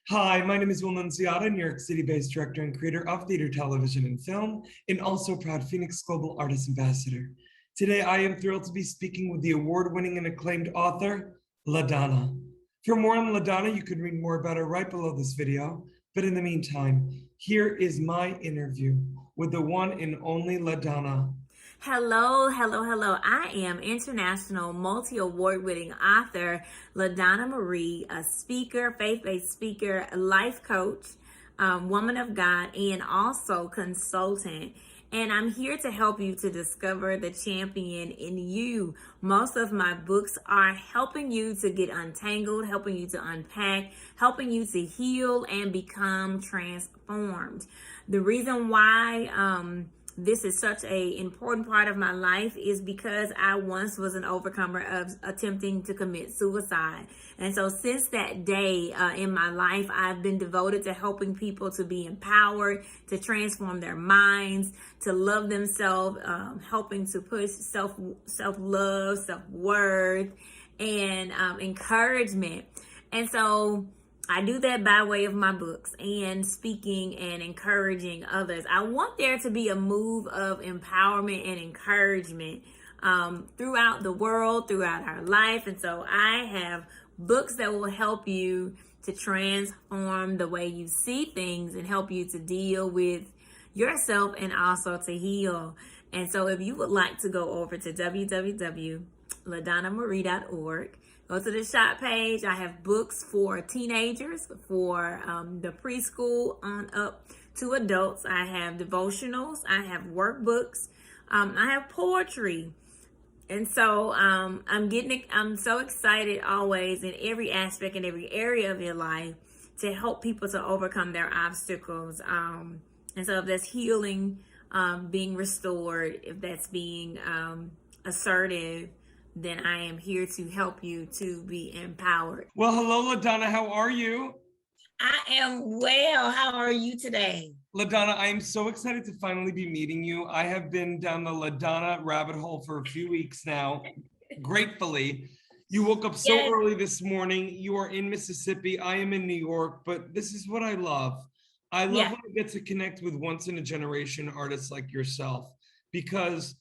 Hi, my name is Will Nunziata, New York City-based director and creator of theater, television, and film, and also proud FENIX Global Artist Ambassador. Today, I am thrilled to be speaking with the award-winning and acclaimed author, LaDonna. For more on LaDonna, you can read more about her right below this video. But in the meantime, here is my interview with the one and only LaDonna. Hello, hello, hello. I am international multi-award winning author LaDonna Marie, a speaker, faith-based speaker, life coach, woman of God, and also consultant. And I'm here to help you to discover the champion in you. Most of my books are helping you to get untangled, helping you to unpack, helping you to heal and become transformed. The reason why, this is such an important part of my life is because I once was an overcomer of attempting to commit suicide. And so since that day in my life, I've been devoted to helping people to be empowered, to transform their minds, to love themselves, helping to push self-love, self-worth, and encouragement. And so I do that by way of my books and speaking and encouraging others. I want there to be a move of empowerment and encouragement throughout the world, throughout our life. And so I have books that will help you to transform the way you see things and help you to deal with yourself and also to heal. And so if you would like to go over to www.ladonnamarie.org, go to the shop page. I have books for teenagers, for the preschool on up to adults. I have devotionals. I have workbooks. I have poetry. And so I'm so excited always in every aspect and every area of your life to help people to overcome their obstacles. And so if that's healing, being restored, if that's being assertive, then I am here to help you to be empowered. Well, hello, LaDonna. How are you? I am well. How are you today? LaDonna, I am so excited to finally be meeting you. I have been down the LaDonna rabbit hole for a few weeks now, gratefully. You woke up so Yes. early this morning. You are in Mississippi. I am in New York, but this is what I love. I love Yeah. when I get to connect with once in a generation artists like yourself, because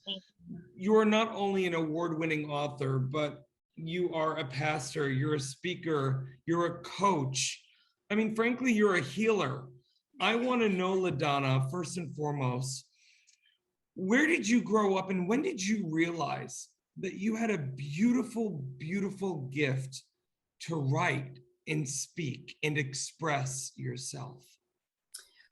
you are not only an award-winning author, but you are a pastor, you're a speaker, you're a coach. I mean, frankly, you're a healer. I want to know, LaDonna, first and foremost, where did you grow up and when did you realize that you had a beautiful, beautiful gift to write and speak and express yourself?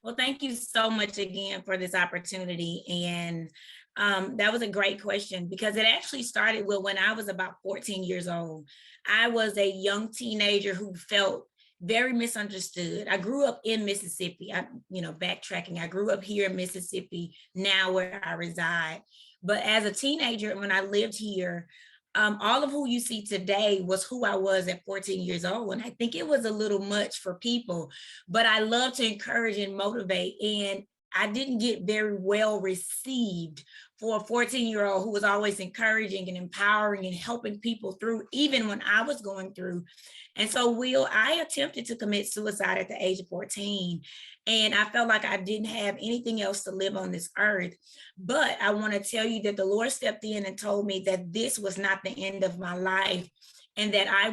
Well, thank you so much again for this opportunity. And that was a great question because it actually started when I was about 14 years old. I was a young teenager who felt very misunderstood. I grew up in Mississippi. Backtracking, I grew up here in Mississippi, now where I reside. But as a teenager, when I lived here, all of who you see today was who I was at 14 years old. And I think it was a little much for people, but I love to encourage and motivate. And I didn't get very well received for a 14-year-old who was always encouraging and empowering and helping people through, even when I was going through. And so, I attempted to commit suicide at the age of 14. And I felt like I didn't have anything else to live on this earth. But I want to tell you that the Lord stepped in and told me that this was not the end of my life, and that he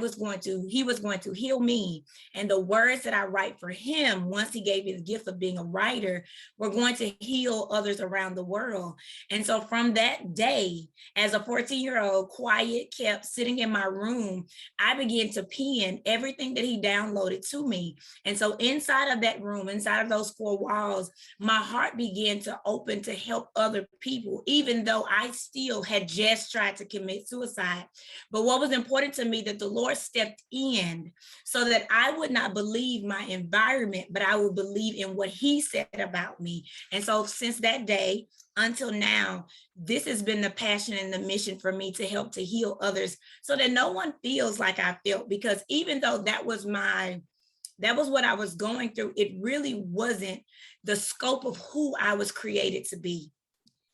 was going to heal me. And the words that I write for him, once he gave me the gift of being a writer, were going to heal others around the world. And so from that day, as a 14-year-old, quiet, kept sitting in my room, I began to pen everything that he downloaded to me. And so inside of that room, inside of those four walls, my heart began to open to help other people, even though I still had just tried to commit suicide. But what was important to me, that the Lord stepped in so that I would not believe my environment, but I would believe in what he said about me. And so since that day until now, this has been the passion and the mission for me, to help to heal others so that no one feels like I felt. Because even though that was what I was going through, it really wasn't the scope of who I was created to be.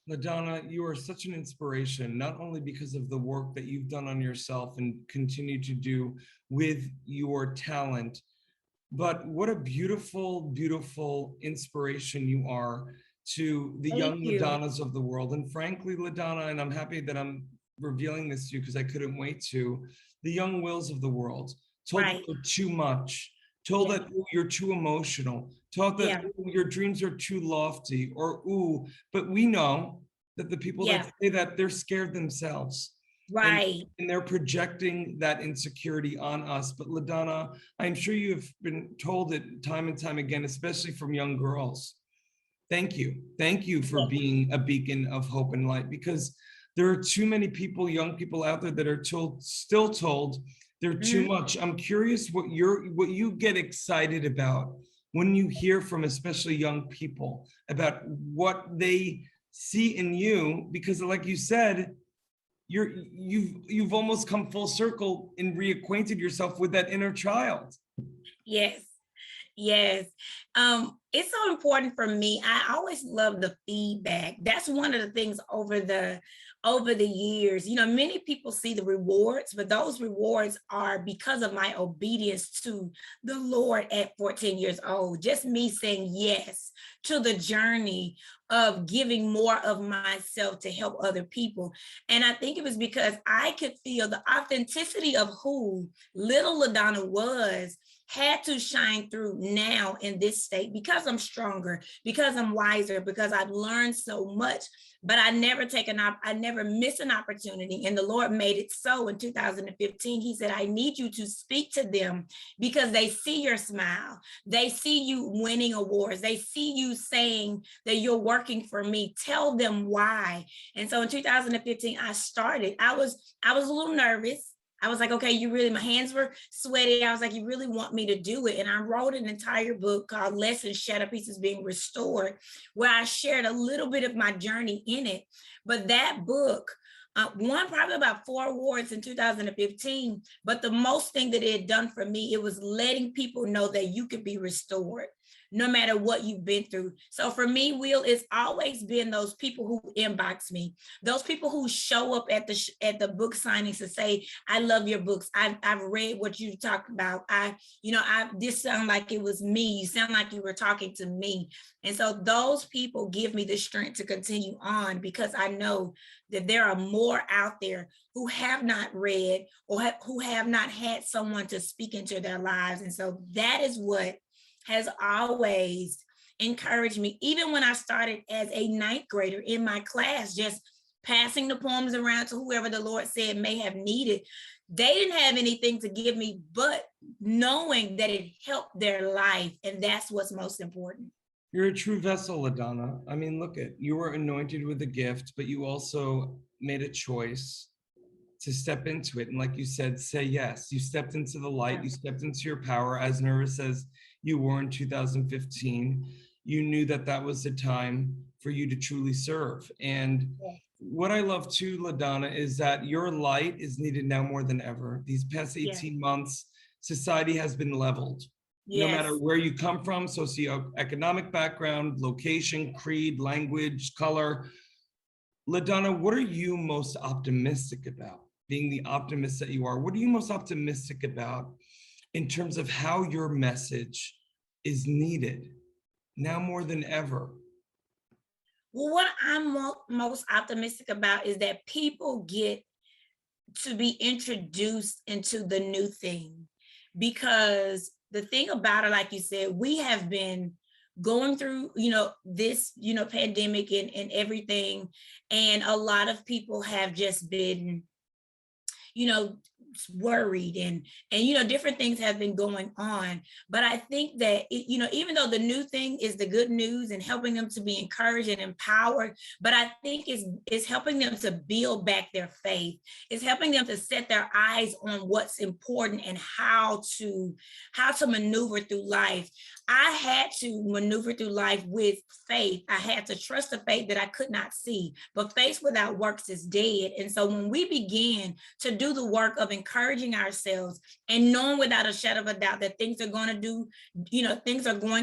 LaDonna, you are such an inspiration, not only because of the work that you've done on yourself and continue to do with your talent, but what a beautiful, beautiful inspiration you are to the Thank young you. LaDonnas of the world. And frankly, LaDonna, and I'm happy that I'm revealing this to you because I couldn't wait to, the young Wills of the world, told that Right. you're too much, told Yeah. that ooh, you're too emotional, told that Yeah. ooh, your dreams are too lofty, or ooh, but we know that the people Yeah. that say that, they're scared themselves. And, Right. and they're projecting that insecurity on us. But LaDonna, I'm sure you've been told it time and time again, especially from young girls. Thank you. Thank you for Yeah. being a beacon of hope and light, because there are too many people, young people out there that are still told they're too Mhm. much. I'm curious what you get excited about when you hear from especially young people about what they see in you, because like you said, you've almost come full circle and reacquainted yourself with that inner child. Yes. Yes. It's so important for me. I always love the feedback. That's one of the things over the years. You know, many people see the rewards, but those rewards are because of my obedience to the Lord at 14 years old. Just me saying yes to the journey of giving more of myself to help other people. And I think it was because I could feel the authenticity of who little LaDonna was had to shine through now in this state, because I'm stronger, because I'm wiser, because I've learned so much. But I never miss an opportunity. And the Lord made it so in 2015. He said, I need you to speak to them because they see your smile. They see you winning awards. They see you saying that you're working for me. Tell them why. And so in 2015, I started. I was a little nervous. I was like, okay, my hands were sweaty. I was like, you really want me to do it? And I wrote an entire book called Lessons, Shattered Pieces Being Restored, where I shared a little bit of my journey in it. But that book won probably about 4 awards in 2015. But the most thing that it had done for me, it was letting people know that you could be restored no matter what you've been through. So for me, Will, it's always been those people who inbox me, those people who show up at the book signings to say, I love your books. I've read what you talked about. This sound like it was me. You sound like you were talking to me. And so those people give me the strength to continue on, because I know that there are more out there who have not read or who have not had someone to speak into their lives. And so that is what has always encouraged me, even when I started as a 9th grader in my class, just passing the poems around to whoever the Lord said may have needed. They didn't have anything to give me, but knowing that it helped their life. And that's what's most important. You're a true vessel, LaDonna. I mean, look at, you were anointed with a gift, but you also made a choice to step into it. And like you said, say yes. You stepped into the light, you stepped into your power, as nervous as you were in 2015. You knew that that was the time for you to truly serve. And what I love too, LaDonna, is that your light is needed now more than ever. These past 18 months, society has been leveled. No matter Yes. where you come from, socioeconomic background, location, creed, language, color. LaDonna, what are you most optimistic about? Being the optimist that you are, what are you most optimistic about in terms of how your message is needed now more than ever? Well, what I'm most optimistic about is that people get to be introduced into the new thing. Because the thing about it, like you said, we have been going through, this, pandemic and everything. And a lot of people have just been, worried and different things have been going on. But I think that even though the new thing is the good news and helping them to be encouraged and empowered, but I think it's helping them to build back their faith. It's helping them to set their eyes on what's important and how to maneuver through life. I had to maneuver through life with faith. I had to trust the faith that I could not see, but faith without works is dead. And so when we begin to do the work of encouraging ourselves and knowing without a shadow of a doubt that things are going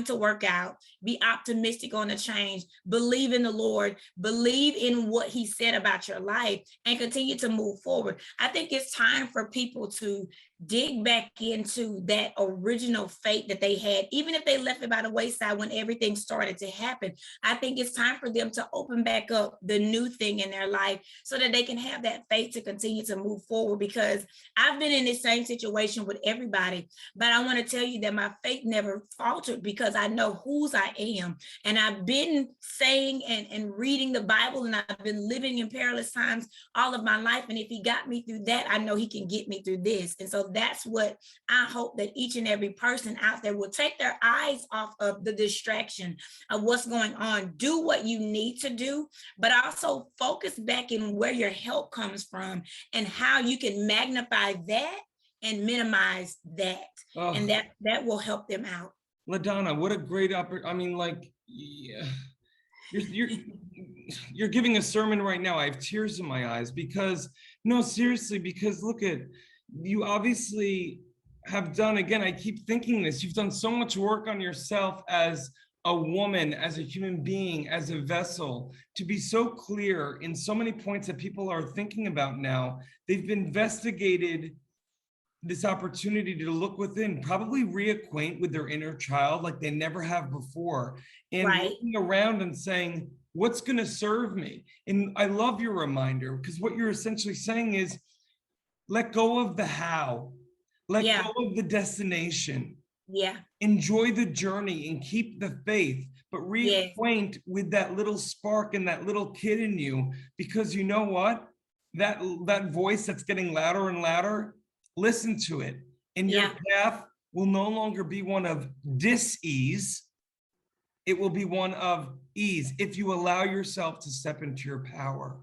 to work out, be optimistic on the change, believe in the Lord, believe in what he said about your life, and continue to move forward. I think it's time for people to dig back into that original faith that they had, even if they left it by the wayside when everything started to happen. I think it's time for them to open back up the new thing in their life so that they can have that faith to continue to move forward. Because I've been in the same situation with everybody, but I want to tell you that my faith never faltered because I know whose I am. And I've been saying and reading the Bible, and I've been living in perilous times all of my life. And if he got me through that, I know he can get me through this. And so that's what I hope that each and every person out there will take their eyes off of the distraction of what's going on. Do what you need to do, but also focus back in where your help comes from and how you can magnify that and minimize that. Oh, and that will help them out. LaDonna, what a great opportunity. I mean, like, yeah, you're giving a sermon right now. I have tears in my eyes because, no, seriously, because look at, you obviously have done, again, I keep thinking this, you've done so much work on yourself as a woman, as a human being, as a vessel, to be so clear in so many points that people are thinking about now. They've investigated this opportunity to look within, probably reacquaint with their inner child like they never have before, and Right. looking around and saying, what's going to serve me? And I love your reminder, because what you're essentially saying is, let go of the how, let Yeah. go of the destination. Yeah. Enjoy the journey and keep the faith, but reacquaint with that little spark and that little kid in you, because you know what? That voice that's getting louder and louder, listen to it. And your path will no longer be one of dis-ease. It will be one of ease if you allow yourself to step into your power.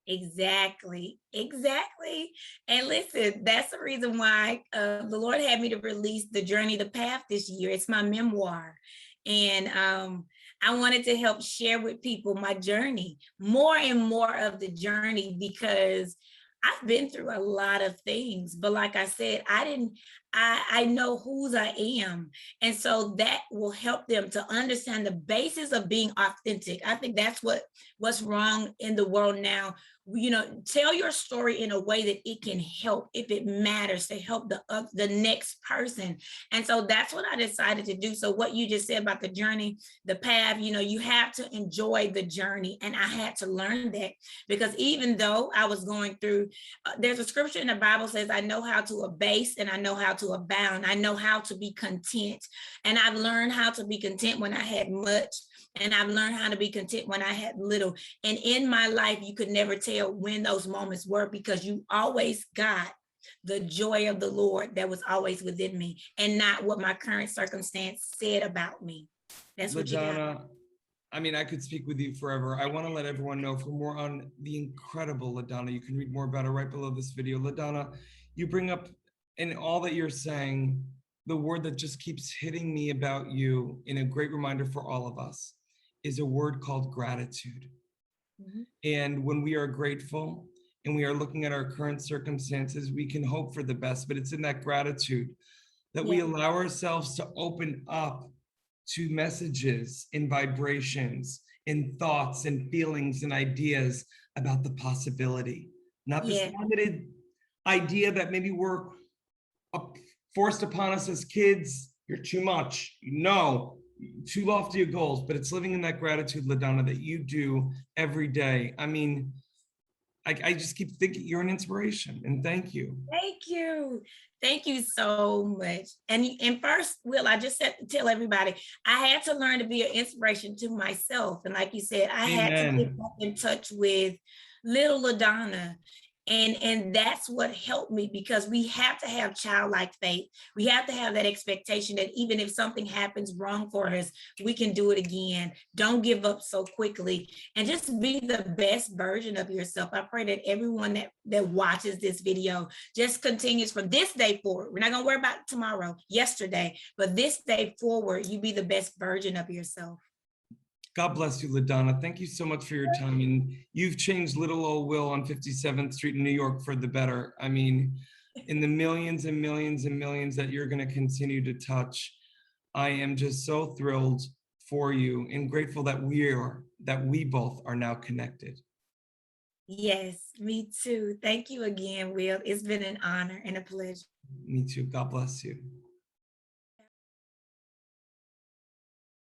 Exactly. And listen, that's the reason why the Lord had me to release The Journey, the Path this year. It's my memoir. And I wanted to help share with people my journey, more and more of the journey, because I've been through a lot of things. But like I said, I know whose I am. And so that will help them to understand the basis of being authentic. I think that's what's wrong in the world now. You know, tell your story in a way that it can help, if it matters, to help the next person. And so that's what I decided to do. So what you just said about the journey, the path, you know, you have to enjoy the journey. And I had to learn that, because even though I was going through, there's a scripture in the Bible says, I know how to abase and I know how to abound. I know how to be content. And I've learned how to be content when I had much. And I've learned how to be content when I had little. And in my life, you could never tell when those moments were, because you always got the joy of the Lord that was always within me, and not what my current circumstance said about me. That's what you got. I mean, I could speak with you forever. I want to let everyone know, for more on the incredible LaDonna, you can read more about her right below this video. LaDonna, you bring up, in all that you're saying, the word that just keeps hitting me about you, in a great reminder for all of us, is a word called gratitude. Mm-hmm. And when we are grateful and we are looking at our current circumstances, we can hope for the best, but it's in that gratitude that we allow ourselves to open up to messages and vibrations and thoughts and feelings and ideas about the possibility, not this limited idea that maybe we're forced upon us as kids. You're too much, too lofty of goals, but it's living in that gratitude, LaDonna, that you do every day. I mean, I just keep thinking you're an inspiration, and thank you. Thank you so much. And first, Will, I just said to tell everybody, I had to learn to be an inspiration to myself. And like you said, I had to get back in touch with little LaDonna. And that's what helped me, because we have to have childlike faith. We have to have that expectation that even if something happens wrong for us, we can do it again. Don't give up so quickly, and just be the best version of yourself. I pray that everyone that watches this video just continues from this day forward. We're not going to worry about tomorrow, yesterday, but this day forward, you be the best version of yourself. God bless you, LaDonna. Thank you so much for your time. And you've changed little old Will on 57th Street in New York for the better. I mean, in the millions and millions and millions that you're going to continue to touch, I am just so thrilled for you and grateful that we both are now connected. Yes, me too. Thank you again, Will. It's been an honor and a pleasure. Me too. God bless you.